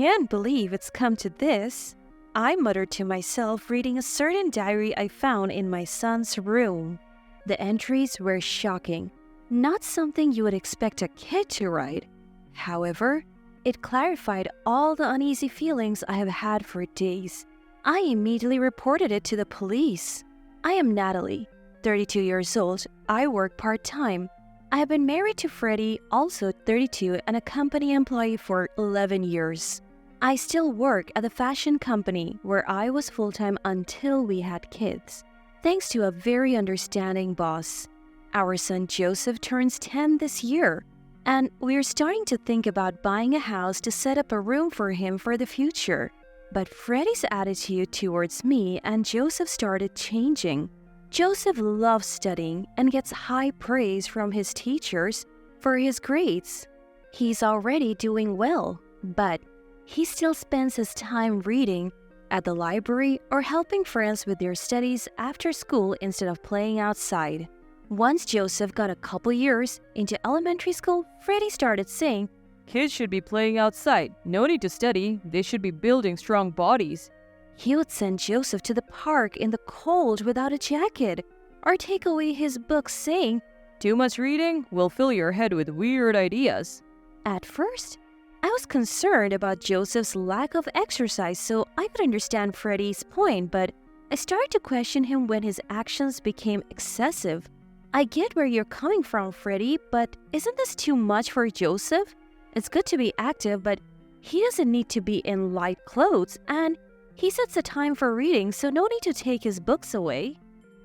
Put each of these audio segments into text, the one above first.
can't believe it's come to this, I muttered to myself, reading a certain diary I found in my son's room. The entries were shocking, not something you would expect a kid to write. However, it clarified all the uneasy feelings I have had for days. I immediately reported it to the police. I am Natalie, 32 years old. I work part-time. I have been married to Freddie, also 32, and a company employee for 11 years. I still work at the fashion company where I was full-time until we had kids, thanks to a very understanding boss. Our son Joseph turns 10 this year, and we're starting to think about buying a house to set up a room for him for the future. But Freddie's attitude towards me and Joseph started changing. Joseph loves studying and gets high praise from his teachers for his grades. He's already doing well, but he still spends his time reading at the library or helping friends with their studies after school instead of playing outside. Once Joseph got a couple years into elementary school, Freddie started saying, "Kids should be playing outside. No need to study. They should be building strong bodies." He would send Joseph to the park in the cold without a jacket, or take away his books saying, "Too much reading will fill your head with weird ideas." At first, I was concerned about Joseph's lack of exercise, so I could understand Freddie's point, but I started to question him when his actions became excessive. I get where you're coming from, Freddie, but isn't this too much for Joseph? It's good to be active, but he doesn't need to be in light clothes, and he sets a time for reading, so no need to take his books away.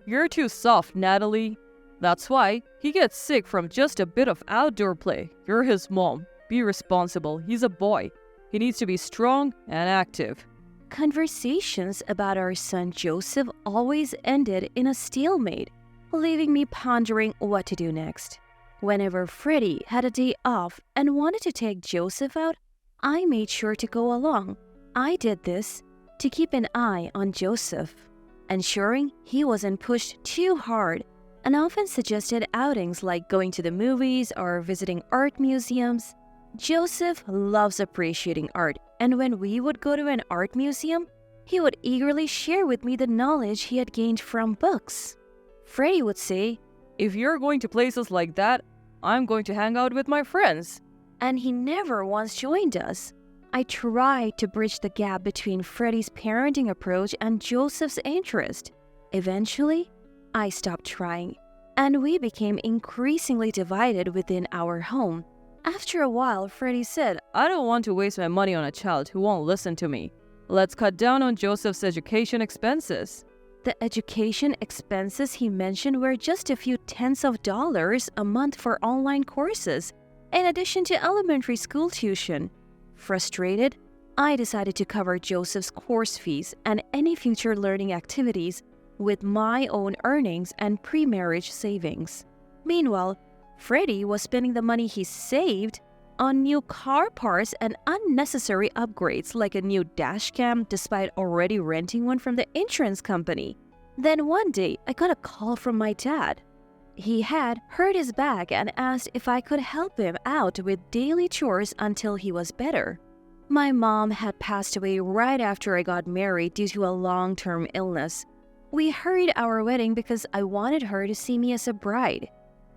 You're too soft, Natalie. That's why he gets sick from just a bit of outdoor play. You're his mom. Be responsible. He's a boy. He needs to be strong and active. Conversations about our son Joseph always ended in a stalemate, leaving me pondering what to do next. Whenever Freddie had a day off and wanted to take Joseph out, I made sure to go along. I did this to keep an eye on Joseph, ensuring he wasn't pushed too hard, and often suggested outings like going to the movies or visiting art museums. Joseph loves appreciating art, and when we would go to an art museum, he would eagerly share with me the knowledge he had gained from books. Freddie would say, "If you're going to places like that, I'm going to hang out with my friends." And he never once joined us. I tried to bridge the gap between Freddie's parenting approach and Joseph's interest. Eventually, I stopped trying, and we became increasingly divided within our home. After a while, Freddie said, "I don't want to waste my money on a child who won't listen to me. Let's cut down on Joseph's education expenses." The education expenses he mentioned were just a few tens of dollars a month for online courses, in addition to elementary school tuition. Frustrated, I decided to cover Joseph's course fees and any future learning activities with my own earnings and pre-marriage savings. Meanwhile, Freddie was spending the money he saved on new car parts and unnecessary upgrades like a new dash cam despite already renting one from the insurance company. Then one day, I got a call from my dad. He had hurt his back and asked if I could help him out with daily chores until he was better. My mom had passed away right after I got married due to a long-term illness. We hurried our wedding because I wanted her to see me as a bride.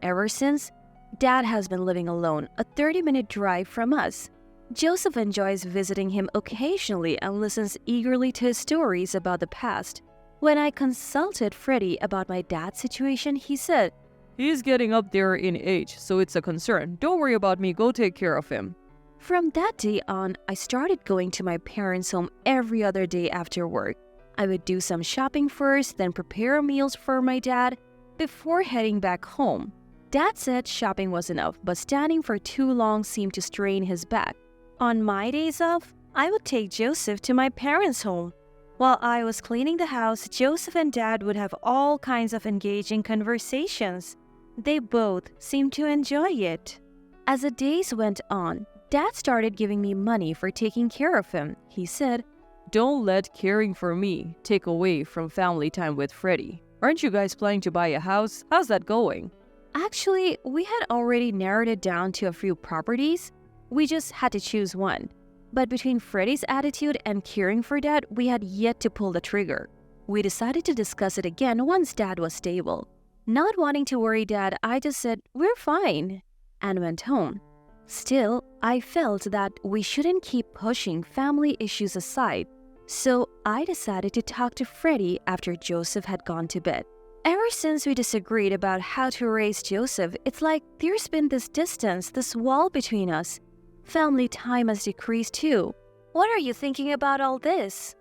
Ever since, Dad has been living alone, a 30-minute drive from us. Joseph enjoys visiting him occasionally and listens eagerly to his stories about the past. When I consulted Freddie about my dad's situation, he said, "He's getting up there in age, so it's a concern. Don't worry about me, go take care of him." From that day on, I started going to my parents' home every other day after work. I would do some shopping first, then prepare meals for my dad before heading back home. Dad said shopping was enough, but standing for too long seemed to strain his back. On my days off, I would take Joseph to my parents' home. While I was cleaning the house, Joseph and Dad would have all kinds of engaging conversations. They both seemed to enjoy it. As the days went on, Dad started giving me money for taking care of him. He said, "Don't let caring for me take away from family time with Freddie. Aren't you guys planning to buy a house? How's that going?" Actually, we had already narrowed it down to a few properties. We just had to choose one. But between Freddie's attitude and caring for Dad, we had yet to pull the trigger. We decided to discuss it again once Dad was stable. Not wanting to worry Dad, I just said, "We're fine," and went home. Still, I felt that we shouldn't keep pushing family issues aside, so I decided to talk to Freddie after Joseph had gone to bed. Ever since we disagreed about how to raise Joseph, it's like there's been this distance, this wall between us. Family time has decreased too. What are you thinking about all this?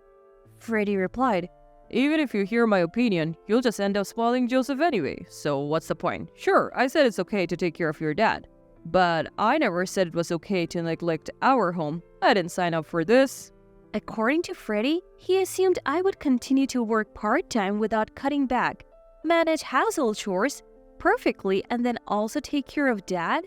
Freddie replied, Even if you hear my opinion, you'll just end up spoiling Joseph anyway, so what's the point? Sure, I said it's okay to take care of your dad, but I never said it was okay to neglect our home. I didn't sign up for this. According to Freddie, he assumed I would continue to work part-time without cutting back, manage household chores perfectly, and then also take care of Dad.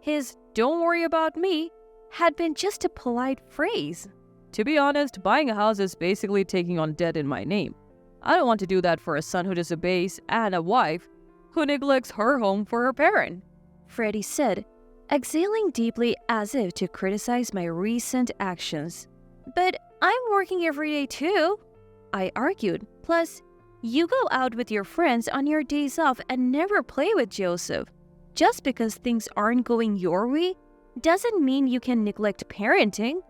His "don't worry about me" had been just a polite phrase. To be honest, buying a house is basically taking on debt in my name. I don't want to do that for a son who disobeys and a wife who neglects her home for her parent. Freddie said, exhaling deeply as if to criticize my recent actions. But I'm working every day too, I argued. Plus, you go out with your friends on your days off and never play with Joseph. Just because things aren't going your way doesn't mean you can neglect parenting.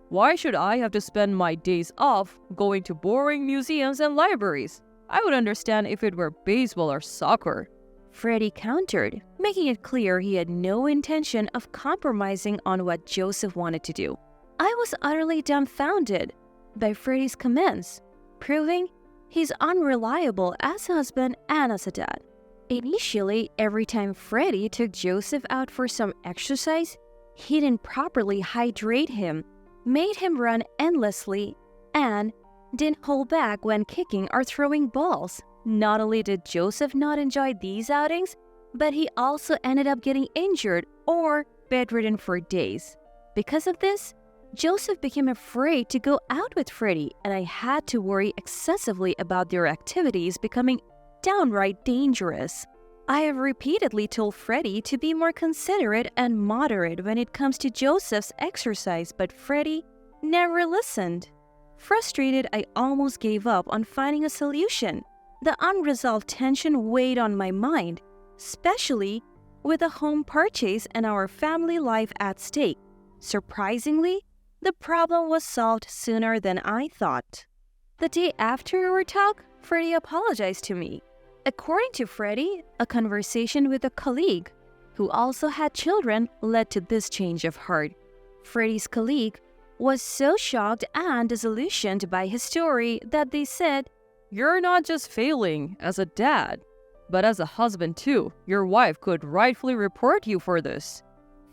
Why should I have to spend my days off going to boring museums and libraries? I would understand if it were baseball or soccer. Freddie countered, making it clear he had no intention of compromising on what Joseph wanted to do. I was utterly dumbfounded by Freddie's comments, proving he's unreliable as a husband and as a dad. Initially, every time Freddie took Joseph out for some exercise, he didn't properly hydrate him, made him run endlessly, and didn't hold back when kicking or throwing balls. Not only did Joseph not enjoy these outings, but he also ended up getting injured or bedridden for days. Because of this, Joseph became afraid to go out with Freddie, and I had to worry excessively about their activities becoming downright dangerous. I have repeatedly told Freddie to be more considerate and moderate when it comes to Joseph's exercise, but Freddie never listened. Frustrated, I almost gave up on finding a solution. The unresolved tension weighed on my mind, especially with a home purchase and our family life at stake. Surprisingly, the problem was solved sooner than I thought. The day after our talk, Freddie apologized to me. According to Freddie, a conversation with a colleague who also had children led to this change of heart. Freddie's colleague was so shocked and disillusioned by his story that they said, You're not just failing as a dad, but as a husband too. Your wife could rightfully report you for this.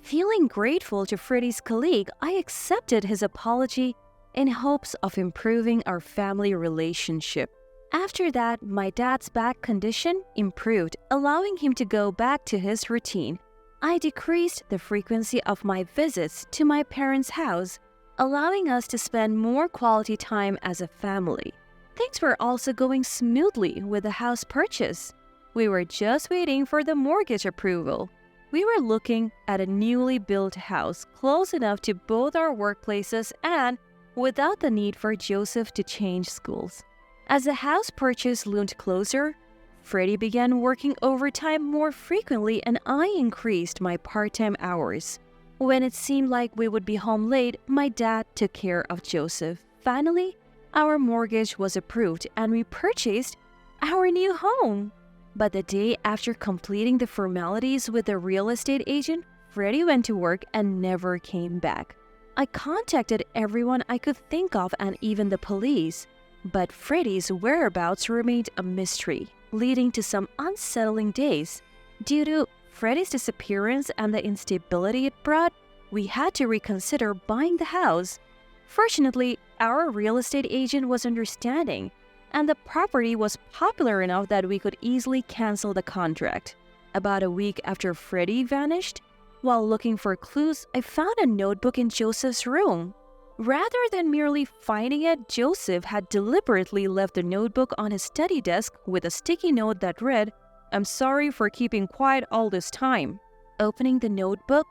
Feeling grateful to Freddie's colleague, I accepted his apology in hopes of improving our family relationship. After that, my dad's back condition improved, allowing him to go back to his routine. I decreased the frequency of my visits to my parents' house, allowing us to spend more quality time as a family. Things were also going smoothly with the house purchase. We were just waiting for the mortgage approval. We were looking at a newly built house close enough to both our workplaces and without the need for Joseph to change schools. As the house purchase loomed closer, Freddie began working overtime more frequently and I increased my part-time hours. When it seemed like we would be home late, my dad took care of Joseph. Finally, our mortgage was approved and we purchased our new home. But the day after completing the formalities with the real estate agent, Freddie went to work and never came back. I contacted everyone I could think of and even the police. But Freddie's whereabouts remained a mystery, leading to some unsettling days. Due to Freddie's disappearance and the instability it brought, we had to reconsider buying the house. Fortunately, our real estate agent was understanding, and the property was popular enough that we could easily cancel the contract. About a week after Freddie vanished, while looking for clues, I found a notebook in Joseph's room. Rather than merely finding it, Joseph had deliberately left the notebook on his study desk with a sticky note that read, "I'm sorry for keeping quiet all this time." Opening the notebook,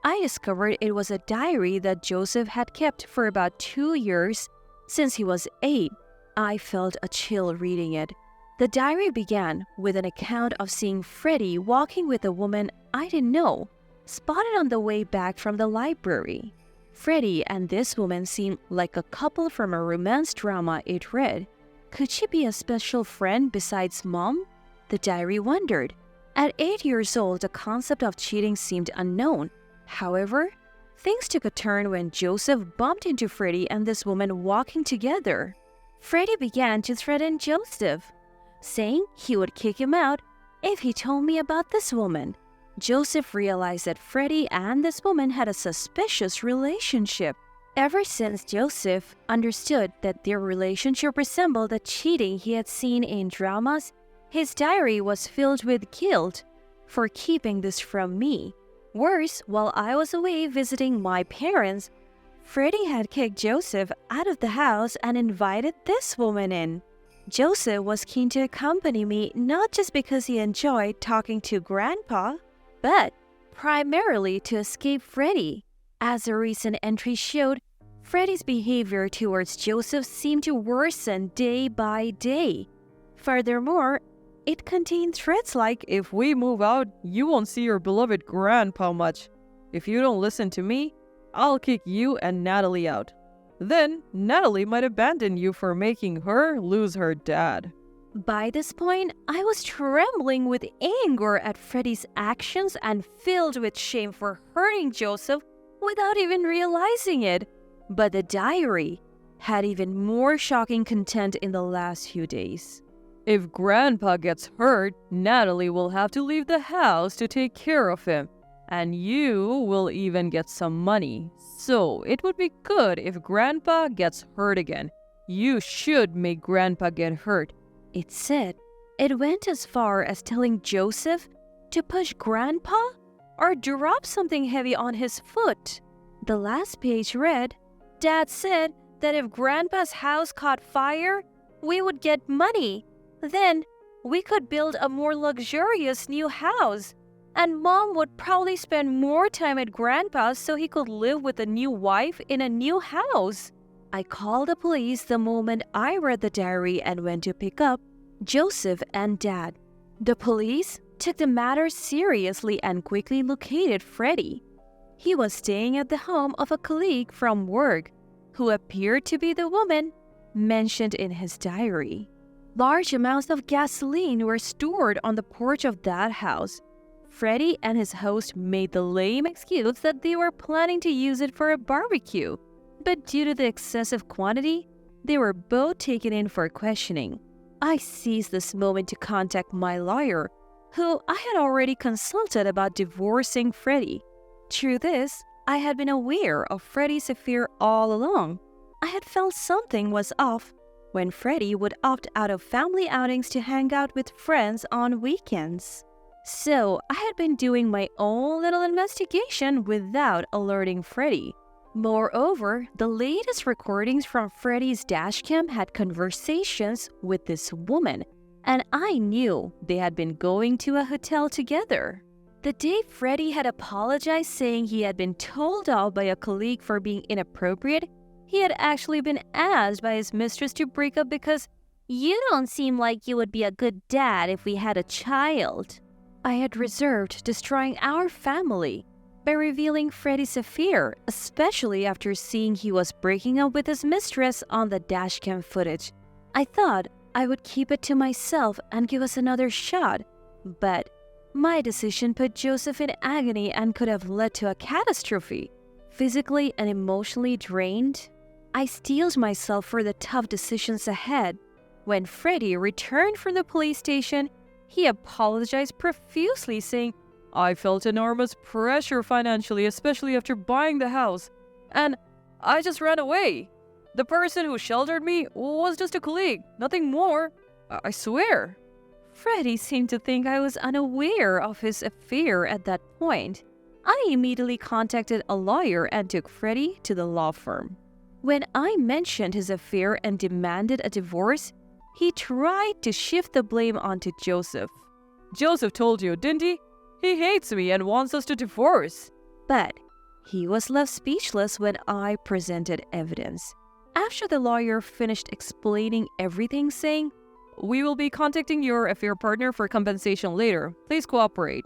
I discovered it was a diary that Joseph had kept for about 2 years since he was 8. I felt a chill reading it. The diary began with an account of seeing Freddie walking with a woman I didn't know, spotted on the way back from the library. Freddie and this woman seemed like a couple from a romance drama, it read. Could she be a special friend besides Mom? The diary wondered. At 8 years old, the concept of cheating seemed unknown. However, things took a turn when Joseph bumped into Freddie and this woman walking together. Freddie began to threaten Joseph, saying he would kick him out if he told me about this woman. Joseph realized that Freddie and this woman had a suspicious relationship. Ever since Joseph understood that their relationship resembled the cheating he had seen in dramas, his diary was filled with guilt for keeping this from me. Worse, while I was away visiting my parents, Freddie had kicked Joseph out of the house and invited this woman in. Joseph was keen to accompany me not just because he enjoyed talking to Grandpa, but primarily to escape Freddie. As a recent entry showed, Freddie's behavior towards Joseph seemed to worsen day by day. Furthermore, it contained threats like, If we move out, you won't see your beloved grandpa much. If you don't listen to me, I'll kick you and Natalie out. Then, Natalie might abandon you for making her lose her dad. By this point, I was trembling with anger at Freddie's actions and filled with shame for hurting Joseph without even realizing it. But the diary had even more shocking content in the last few days. If Grandpa gets hurt, Natalie will have to leave the house to take care of him. And you will even get some money. So it would be good if Grandpa gets hurt again. You should make Grandpa get hurt. It said it went as far as telling Joseph to push Grandpa or drop something heavy on his foot. The last page read, Dad said that if Grandpa's house caught fire, we would get money. Then we could build a more luxurious new house. And Mom would probably spend more time at Grandpa's so he could live with a new wife in a new house. I called the police the moment I read the diary and went to pick up Joseph and Dad. The police took the matter seriously and quickly located Freddie. He was staying at the home of a colleague from work who appeared to be the woman mentioned in his diary. Large amounts of gasoline were stored on the porch of that house. Freddie and his host made the lame excuse that they were planning to use it for a barbecue, but due to the excessive quantity, they were both taken in for questioning. I seized this moment to contact my lawyer, who I had already consulted about divorcing Freddie. Through this, I had been aware of Freddie's affair all along. I had felt something was off when Freddie would opt out of family outings to hang out with friends on weekends. So I had been doing my own little investigation without alerting Freddie. Moreover, the latest recordings from Freddie's dashcam had conversations with this woman, and I knew they had been going to a hotel together. The day Freddie had apologized saying he had been told off by a colleague for being inappropriate, he had actually been asked by his mistress to break up because you don't seem like you would be a good dad if we had a child. I had reserved destroying our family by revealing Freddie's affair, especially after seeing he was breaking up with his mistress on the dashcam footage. I thought I would keep it to myself and give us another shot, but my decision put Joseph in agony and could have led to a catastrophe. Physically and emotionally drained, I steeled myself for the tough decisions ahead. When Freddie returned from the police station, he apologized profusely, saying, I felt enormous pressure financially, especially after buying the house, and I just ran away. The person who sheltered me was just a colleague, nothing more. I swear. Freddie seemed to think I was unaware of his affair at that point. I immediately contacted a lawyer and took Freddie to the law firm. When I mentioned his affair and demanded a divorce, he tried to shift the blame onto Joseph. Joseph told you, didn't he? He hates me and wants us to divorce. But He was left speechless when I presented evidence. After the lawyer finished explaining everything, saying, "We will be contacting your affair partner for compensation later. Please cooperate."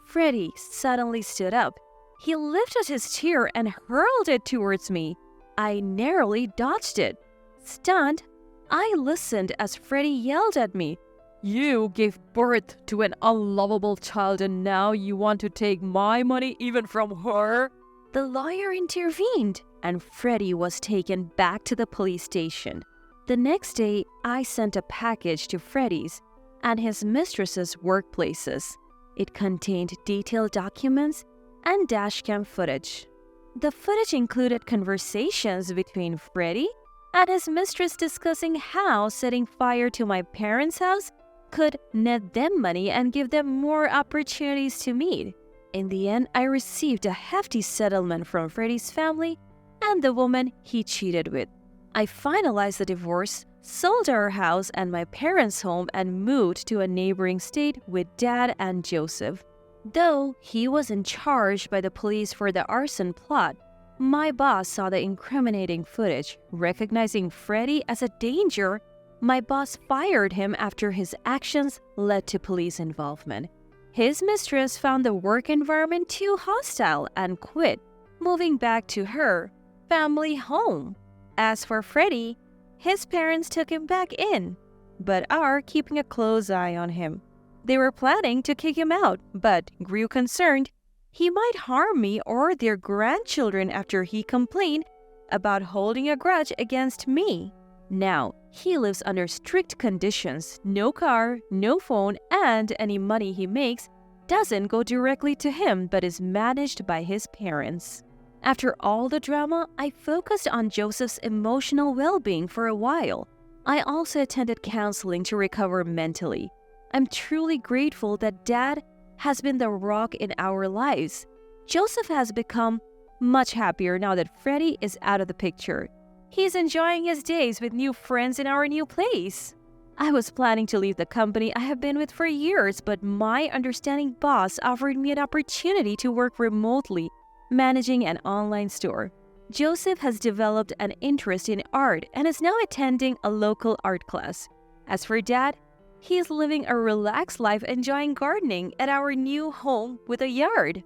Freddie suddenly stood up. He lifted his chair and hurled it towards me. I narrowly dodged it. Stunned, I listened as Freddie yelled at me, "You gave birth to an unlovable child and now you want to take my money even from her?" The lawyer intervened, and Freddie was taken back to the police station. The next day, I sent a package to Freddie's and his mistress's workplaces. It contained detailed documents and dashcam footage. The footage included conversations between Freddie and his mistress discussing how setting fire to my parents' house could net them money and give them more opportunities to meet. In the end, I received a hefty settlement from Freddie's family and the woman he cheated with. I finalized the divorce, sold our house and my parents' home, and moved to a neighboring state with Dad and Joseph. Though he wasn't charged by the police for the arson plot, my boss saw the incriminating footage. Recognizing Freddie as a danger, my boss fired him after his actions led to police involvement. His mistress found the work environment too hostile and quit, moving back to her family home. As for Freddie, his parents took him back in, but are keeping a close eye on him. They were planning to kick him out, but grew concerned he might harm me or their grandchildren after he complained about holding a grudge against me. Now, he lives under strict conditions, no car, no phone, and any money he makes doesn't go directly to him but is managed by his parents. After all the drama, I focused on Joseph's emotional well-being for a while. I also attended counseling to recover mentally. I'm truly grateful that Dad has been the rock in our lives. Joseph has become much happier now that Freddie is out of the picture. He's enjoying his days with new friends in our new place. I was planning to leave the company I have been with for years, but my understanding boss offered me an opportunity to work remotely, managing an online store. Joseph has developed an interest in art and is now attending a local art class. As for Dad, he is living a relaxed life enjoying gardening at our new home with a yard.